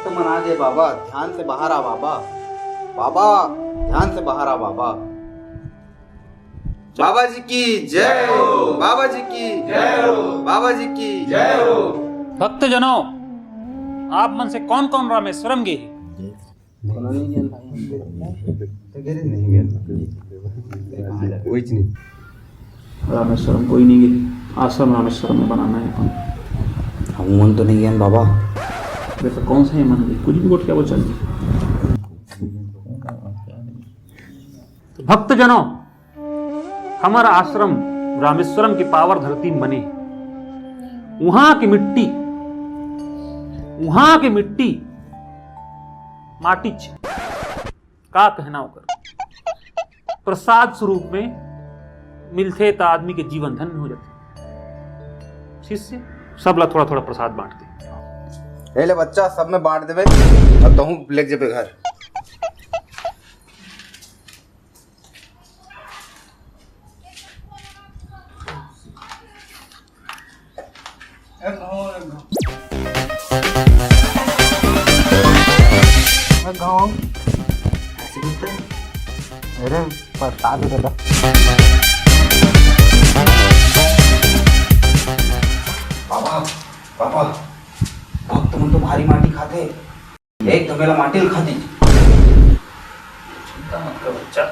भक्त मन आ गए बाबा, ध्यान से बाहर आ बाबा। बाबा ध्यान से बाहर आ बाबा। बाबा जी की जय हो, बाबा जी की जय हो, बाबा जी की जय हो। भक्तजनों, आप मन से कौन कौन रामेश्वरम गए? रामेश्वरम कोई नहीं गए। आश्रम रामेश्वरम में बनाना है अपन। हम मन तो नहीं गए बाबा। वैसे कौन सा है मन गए? कुछ भी बोल क्या वो चल। तो भक्तजनों, हमारा आश्रम रामेश्वरम की पावर धरती में बने। वहां की मिट्टी माटी का कहना होकर प्रसाद स्वरूप में मिलते तो आदमी के जीवन धन्य हो जाते। शिष्य सबला थोड़ा थोड़ा प्रसाद बांटते। ले बच्चा, सब में बांट देवे अब तहू ले जेबे घर। अरे प्रसाद दादा। बाबा बाबा, भक्त मन तो भारी माटी खाते, एक धमेला माटी खाती। चिंता मत कर बच्चा,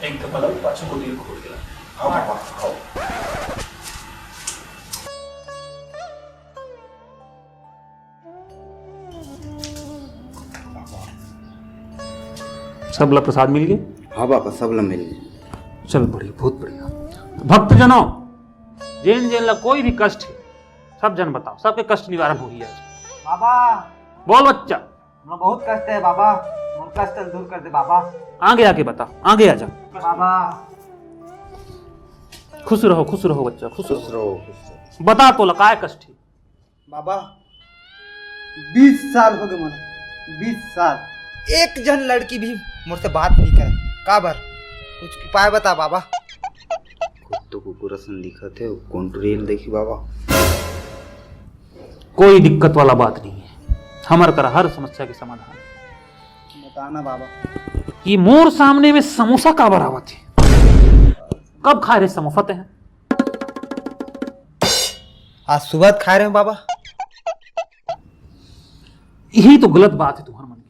एक धमेला पाछू को दिल खोल दिला। हाँ बाबा खाओ। सबला प्रसाद मिल गए? हाँ बाबा, सब ला मिल गए। चल बढ़िया, बहुत बढ़िया। भक्तजनों, जैन ला कोई भी कष्ट है सब जन बताओ, सबके कष्ट निवारण होगी आज। बाबा बोल बच्चा। हमरा बहुत कष्ट है बाबा, मोर कष्ट दूर कर दे बाबा। आगे आके बता, आगे आ जा। बाबा खुश रहो बच्चा, खुश खुश रहो। रहो। बता तो लकाय कष्ट है। बाबा 20 साल हो गए मोला, 20 साल एक जन लड़की भी मुझसे बात नहीं करे। का बर कुछ उपाय बता बाबा। खुद तो कुकुर सन दिखत है, कंट्रोल देखी बाबा। कोई दिक्कत वाला बात नहीं है, हमार कर हर समस्या के समाधान है। बताना बाबा। ये मोर सामने में समोसा का बराबर थे? कब खा रहे समोसा हैं? आज सुबह खा रहे हो बाबा। यही तो गलत बात है तुम्हारे मन की।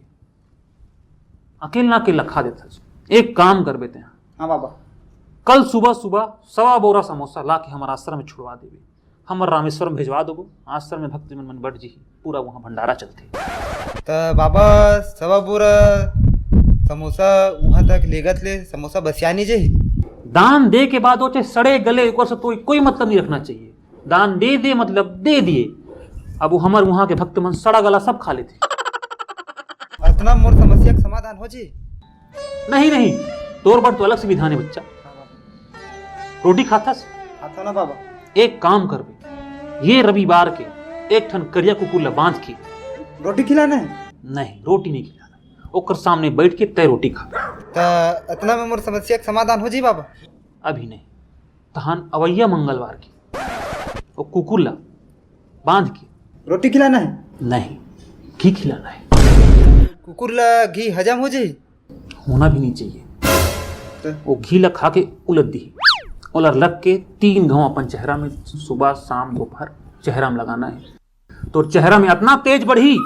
अकेला खा देता। एक काम कर बेते हैं, हाँ बाबा। कल सुबह 1.25 बोरा समोसा ला के हमारा आश्रम में छुड़वा देवे। हमारे रामेश्वरम भेजवा दो। आश्रम में भक्त मन बढ़ जी, पूरा वहाँ भंडारा चलते। तो बाबा 1.25 बोरा समोसा वहाँ तक लेगत ले समोसा बसियानी जे। दान दे के बाद वो चाहे सड़े गले से तो कोई मतलब नहीं रखना चाहिए। दान दे मतलब दे दिए। अब वो हमारे वहाँ के भक्त मन सड़ा गला सब खा लेते। इतना मोर समस्या का समाधान हो जी? नहीं, तोर बड़ तो अलग से विधान है बच्चा। रोटी खातास? खाता ना बाबा। एक काम कर बे, ये रविवार के एक ठन करिया कुकुर ला बांध के। रोटी खिलाना है? नहीं, रोटी नहीं खिलाना। ओकर सामने बैठ के तय रोटी खा। तो इतना में मोर समस्या का समाधान हो जी बाबा? अभी नहीं, तहान अवैया मंगलवार की वो कुकुर ला बांध के रोटी खिलाना है? नहीं, घी खिलाना है। कुकुर ला घी हजम हो जी? होना भी नहीं चाहिए। तो? वो घी ला खा के उलट दी। उलर लग के 3 घाव अपन चेहरा में सुबह शाम दोपहर चेहरा में लगाना है। तो चेहरा में इतना तेज बढ़ी,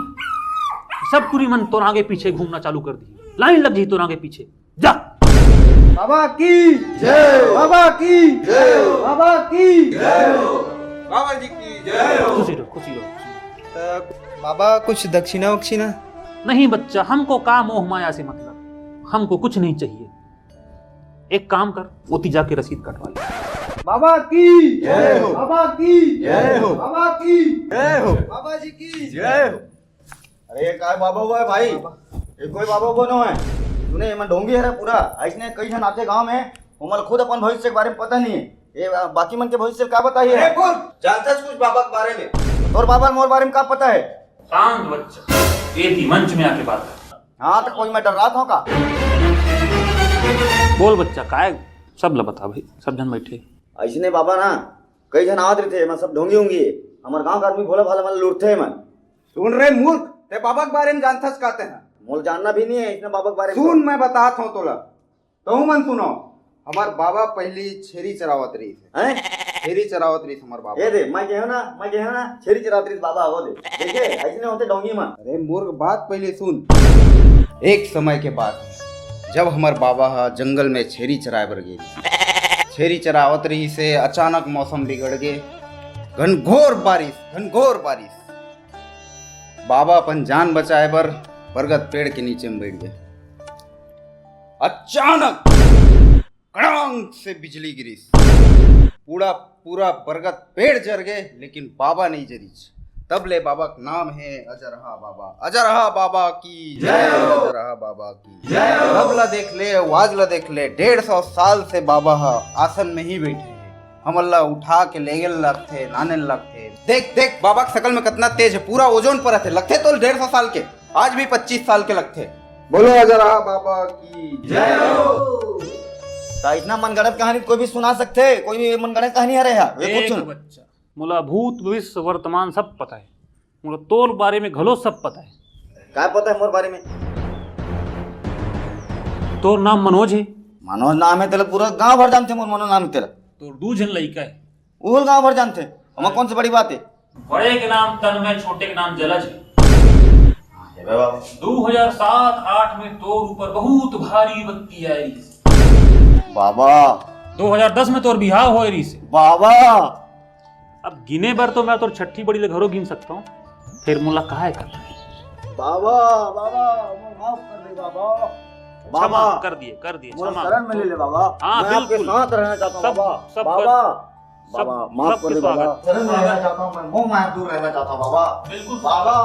सब पूरी मन तो आगे पीछे घूमना चालू कर दी। लाइन लग जी तो आगे पीछे जा। बाबा की जय, बाबा की जय, बाबा की जय, बाबा जी की जय हो। खुशी रहो। तो बाबा कुछ दक्षिणा वक्षिणा? नहीं बच्चा, हमको का मोह माया से मतलब, हमको कुछ नहीं चाहिए। एक काम कर, ओती जाके रसीद कटवा ले। बाबा की जय हो, बाबा की जय हो, बाबा की जय हो, बाबा जी की जय हो। अरे ये काय बाबा हुआ है भाई? ये कोई बाबा हुआ न है? तूने मन ढोंगी है पूरा। ऐसने कई जन आते गांव में, उमल खुद अपन भविष्य के बारे में पता नहीं है। ये बाकी मन के भविष्य का बताइए। जानता है कुछ बाबा के बारे में? और बाबा मोर बारे में क्या पता है? शांत बच्चा, ये मंच में आके बात कर। हाँ तो कोई मैं डर रहा था का? बोल बच्चा, काय सब ला बता भाई, सब जन बैठे। ऐसने बाबा ना कई जन आवत रहे थे, मैं सब ढोंगी होंगी। हमारे गांव का आदमी भोला भाला मन लूटते हैं। मन सुन रहे मूर्ख, ते बाबा के बारे में जानथस कहते हैं। मोल जानना भी नहीं है इसने बाबा के बारे में। सुन मैं बतात हूँ तोला, तो मन सुनो। हमार बाबा पहली छेरी चरावत रही थे, हैं? छेरी चरावत रही हमार बाबा। ये दे मैं कहो ना छेरी चरात्री बाबा हो दे देखे ऐसे होते डोंगी में। अरे मूर्ख, बात पहले सुन। एक समय के बाद जब हमार बाबा हा जंगल में छेरी चराए बर गई, छेरी चरावत रही से अचानक मौसम बिगड़ गए, घनघोर बारिश। बाबा अपन जान बचाए बर बरगद पेड़ के नीचे में बैठ गए। अचानक कड़ांग से बिजली गिरी, पूरा बरगद पेड़ जर गए, लेकिन बाबा नहीं जरी। तब ले बाबा का नाम है अजरहा बाबा। अजरहा बाबा की जय, अजरहा बाबा की जय। तब ला देख ले, आवाज ला देख ले, 150 साल से बाबा आसन में ही बैठे हैं। हम अल्लाह उठा के ले गए लगते, नाने लगते। देख बाबा की शकल में कितना तेज है, पूरा ओजोन पर थे। लगते तो 150 साल के, आज भी 25 साल के लगते। बोलो अजरहा बाबा की जय। तो इतना मनगढ़ंत कहानी कोई भी सुना सकते, कोई भी मनगढ़ंत कहानी है रहा ये कुछ एक सुन। बच्चा मुला भूत भविष्य वर्तमान सब पता है, मुला तोल बारे में घलो सब पता है। क्या पता है मोर बारे में? तोर नाम मनोज है, मनोज नाम है तेरा, पूरा गांव भर जानते मोर मनोज नाम है तेरा। तोर दू जन लड़का है। उल गांव भर जानते, हमें कौन सी बड़ी बात है? बड़े के नाम तन्मय, छोटे के नाम जलज है। हे बाबा 2007-8 में तोर ऊपर बहुत भारी विपत्ति आई। बाबा 2010 में तोर बिहार हो रही से। बाबा अब गिने बार तो मैं तोर छठी बड़ी ले घरों गिन सकता हूँ, फिर मुला कहा है करना है। बाबा माफ कर दे बाबा। क्षमा कर दिए मोर क्षमा। शरण में ले ले बाबा। हाँ, मैं आपके बिल्कुल। साथ रहना चाहता हूँ सब- बाबा। सब- बाबा सब- बाबा माफ कर दे सबके बाबा। स्वागत। शरण में रहना चाहता हूँ मैं, मोह माया दूर रहना चाहता हूँ बाबा। बिल्कुल। बाबा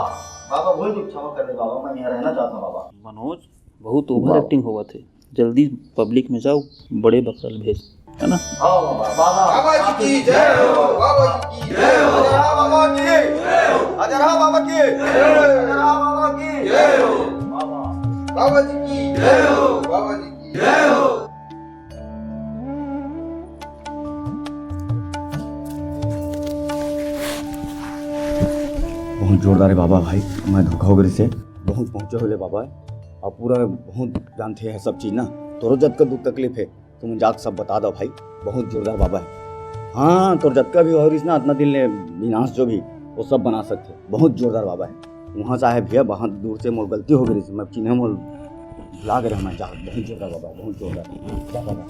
बाबा वही तो क्षमा कर दे बाबा, मैं यहाँ रहना चाहता हूँ बाबा। मनोज बहुत ओवर एक्टिंग हुआ थे, जल्दी पब्लिक में जाओ, बड़े बकरल भेज, है ना। हाँ बाबा। बाबा बाबा जी की जय हो, बाबा जी की जय हो, अजरहा बाबा की अजरहा बाबा की अजरहा बाबा की जय हो, बाबा। बाबा जी की जय हो, बाबा जी की जय हो। बहुत जोरदार है बाबा भाई, मैं धोखा हो गई से बहुत पहुँचे हो ले बाबा। अब पूरा बहुत जानते हैं सब चीज़ ना, तोरो जब का दुख तकलीफ है तुम जाके सब बता दो भाई। बहुत जोरदार बाबा है। हाँ तोर जब का भी और इसना इतना दिल ने विनाश जो भी वो सब बना सकते, बहुत जोरदार बाबा है। वहाँ चाहे भैया बहुत दूर से मोर गलती हो गई, मैं चिन्ह मोर भुला गए मैं जा। बहुत जोरदार बाबा, बहुत जोरदार बाबा।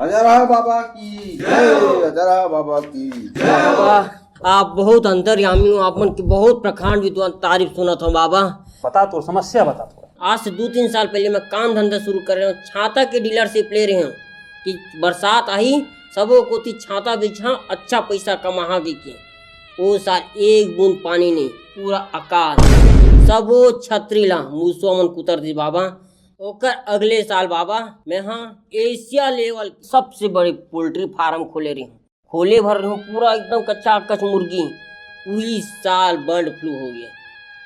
अजरहा बाबा की जय, अजरहा बाबा की जय। बाबा आप बहुत अंतर्यामी हो, आप मन की बहुत प्रखांड विद्वान तारीफ सुनत हूँ बाबा। बता तो समस्या बता थोड़ा। आज से 2-3 साल पहले मैं काम धंधा शुरू कर रहा हूँ, छाता के डीलरशिप ले रहे हूँ कि बरसात आई सबो को थी छाता बिछा, अच्छा पैसा कमा के। वो साल एक बूंद पानी नहीं, पूरा अकाल, सबो छतरी ला मूसो मन कुतर दी बाबा। ओकर अगले साल बाबा मैं हाँ एशिया लेवल सबसे बड़ी पोल्ट्री फार्म खोले रही हूँ, खोले भर रही हूँ पूरा एकदम कच्चा कच मुर्गी। वही साल बर्ड फ्लू हो गया,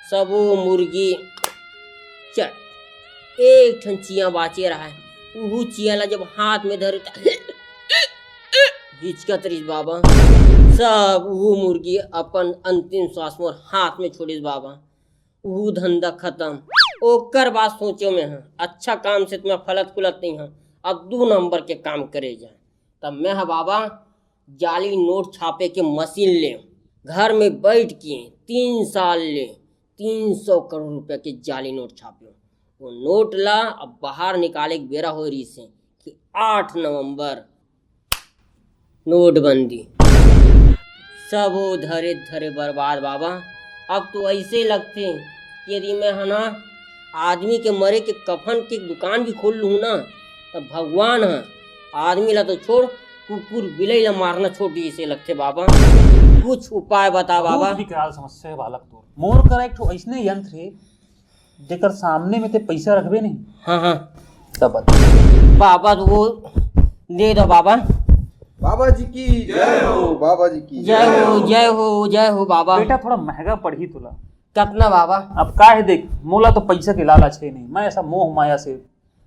सबो मुर्गी चट एक ठन चिया बाचे रहा है। वो चिया ला जब हाथ में धरे हिचकत रही बाबा, सब वो मुर्गी अपन अंतिम श्वास में हाथ में छोड़िस बाबा। वो धंधा खत्म। ओकर बात सोचो में हाँ अच्छा काम से तुम्हें फलत फुलत नहीं हाँ, अब 2 नंबर के काम करे जाए। तब मैं हाँ बाबा जाली नोट छापे के मशीन ले, घर में बैठ के 3 साल ले 300 करोड़ रुपया के जाली नोट छापे। वो नोट ला अब बाहर निकाले के बेरा हो रही से कि 8 नवंबर नोटबंदी, सब वो धरे धरे बर्बाद बाबा। अब तो ऐसे लगते कि यदि मैं है ना आदमी के मरे के कफन की दुकान भी खोल लूँ ना तब भगवान है, आदमी ला तो छोड़ कुकुर बिलाई ला मारना छोड़ दी ऐसे लगते बाबा। कुछ उपाय बता बाबा। बहुत विकराल समस्या है बालक तोर। मोर कर एक ठो ऐसने यंत्र है जेकर सामने में ते पैसा रखबे नहीं। हाँ तब बता। बाबा तो वो दे दो बाबा। बाबा जी की जय हो, बाबा जी की जय हो जय हो जय हो बाबा। बेटा थोड़ा महंगा पड़ी तुला। कितना बाबा? अब का है देख, मोला तो पैसा के लालच है नहीं, मैं ऐसा मोह माया से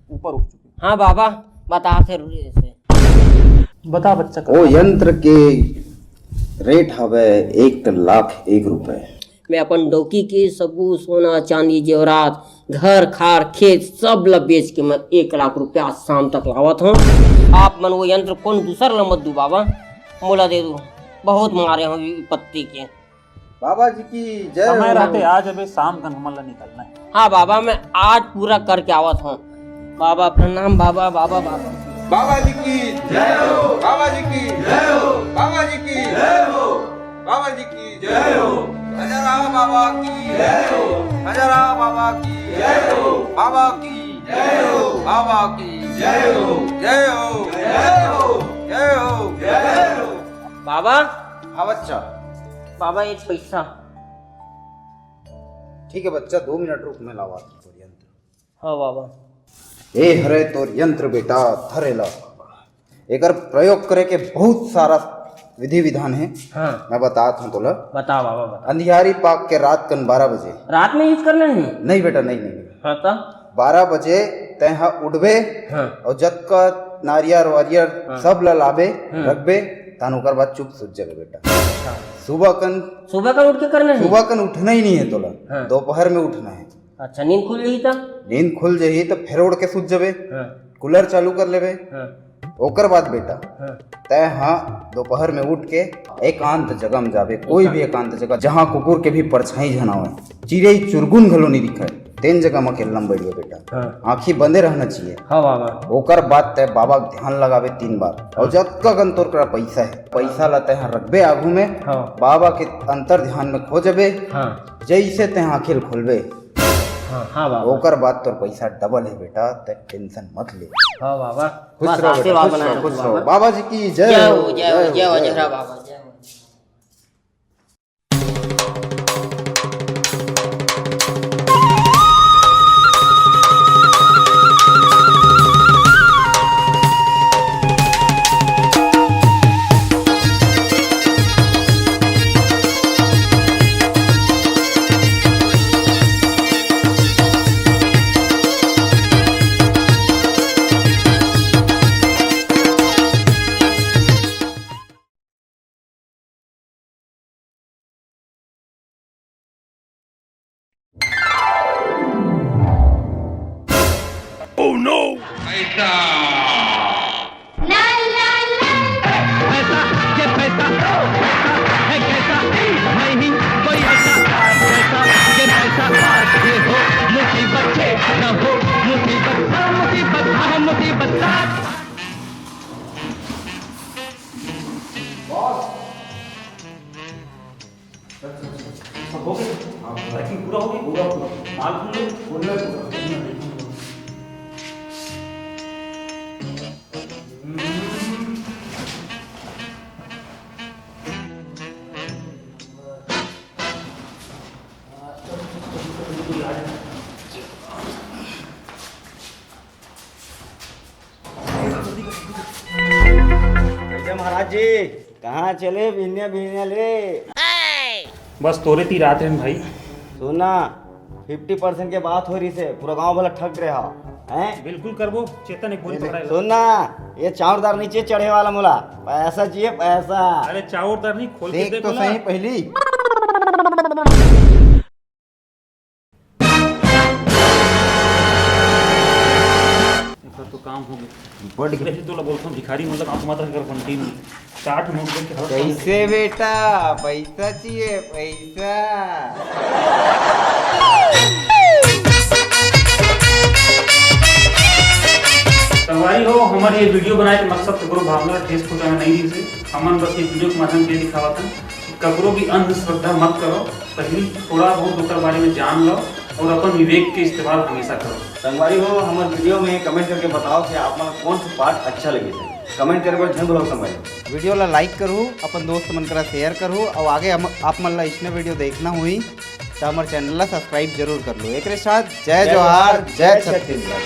ऊपर उठ चुकी। हाँ बाबा बता से बता बच्चा ओ यंत्र के रेट हवे 1,01,000 रुपए। मैं अपन डोकी के सबू सोना चांदी जेवरात घर खार खेत सब ला बेच के मैं 1 लाख रुपया शाम तक लावत हूँ। आप मन वो यंत्र कौन दूसर ला मत दू बाबा, मोला दे दू, बहुत मारे हो पत्ती के। बाबा जी की जय समय हो। रहते आज अबे शाम का हमला निकलना है। हाँ बाबा, मैं आज पूरा करके आवत हूँ। बाबा प्रणाम बाबा, बाबा बाबा। बाबा जी की जय हो। बाबा जी की जय हो। बाबा जी की जय हो। बाबा जी की जय हो। हजरा बाबा की जय हो। हजरा बाबा की जय हो। बाबा की जय हो। बाबा की जय हो। जय हो। जय हो। जय हो। जय हो। बाबा, हाँ बच्चा। बाबा एक पैसा। ठीक है बच्चा, 2 मिनट रुक, मैं लावा तोर यंत्र। हाँ बाबा। ए हरे तोर यंत्र बेटा, धरेला। एकर प्रयोग करे के बहुत सारा विधि विधान है। हाँ मैं बताता हूँ तोला। बताओ बाबा, बताओ। अंधियारी पाक के रात कन 12 बजे। रात में यूज करना है? नहीं बेटा, नहीं। हाँ तो 12 बजे तैहा उठबे हाँ और जत का नारियर वारियर सब ला लाबे रखबे, तान ओकर बाद चुप सुत जाबे बेटा। सुबह सुबह का उठ के करना है? कन उठना ही नहीं है तोला, हाँ। दोपहर में उठना है। अच्छा, नींद खुल गई था? नींद खुल जाही तो फिर उड़ के सुत जाबे, हाँ कूलर चालू कर लेबे। हाँ ओकर बाद बेटा हाँ तय हाँ दोपहर में उठ के एकांत जगह में जाबे, कोई भी एकांत जगह जहाँ कुकुर के भी परछाई झनावे, चिड़ै चुरगुन घलो नहीं दिखे, तेन जगह में अकेला में बैठिए बेटा। हाँ आँखी बंदे रहना चाहिए। हाँ बाबा। ओकर बाद तय बाबा के ध्यान लगावे 3 बार, और जब कगन तोर करा पैसा है, पैसा ला तय रखबे आगू में, हाँ बाबा के अंतर ध्यान में खो जबे। हाँ जैसे तय आँखें खोलबे, हाँ बाबा। ओकर बाद तोर पैसा डबल है बेटा, तय टेंशन मत ले। हाँ बाबा, खुश बस रहो बेटा, आशीर्वाद खुश बनाए रहो, रखो खुश रहो। बाबा। बाबा जी की जय जय हो। हो, जय हो, जय हो, जय हो बाबा, जय हो। पूरा हो गया, माल महाराज जी कहाँ चले बिन्या बिन्या ले? बस तोरे ती रात है भाई। सुना 50% के बात हो रही से पूरा गांव वाला ठग रहा हैं। बिल्कुल करबो, चेतन एक बोली पकड़ा। सुनना, ये चावरदार नीचे चढ़े वाला मुला, पैसा चाहिए पैसा। अरे चावरदार नहीं, खोल के देख देखो तो ना। सही पहली। तो काम हो गया। तो बोलता हूँ भिखारी मतलब आप मत कर कंटिन्यू 60 नोट करके हर काम। कैसे बेटा, पैसा चाहिए पैसा। संगवारी हो, हमारे ये वीडियो बनाए के मकसद ककरो भावना ठेस पहुंचाना नहीं दी से हमन बस ये वीडियो के माध्यम से दिखावा था ककरो भी अंधश्रद्धा मत करो। पहले थोड़ा बहुत ओकर बारे में जान लो और अपन विवेक के इस्तेमाल हमेशा करो। संगवारी हो, हमारे वीडियो में कमेंट करके बताओ कि आप मन कौन सा पार्ट अच्छा लगे थे। कमेंट करे पर जरूर बोलो संगवारी। वीडियो ला लाइक करूँ, अपन दोस्त मन करा शेयर करूँ, और आगे आप मन ला इसने वीडियो देखना हुई तो हमारे चैनल ला सब्सक्राइब जरूर कर लो। एक साथ जय जोहार, जय छत्तीसगढ़।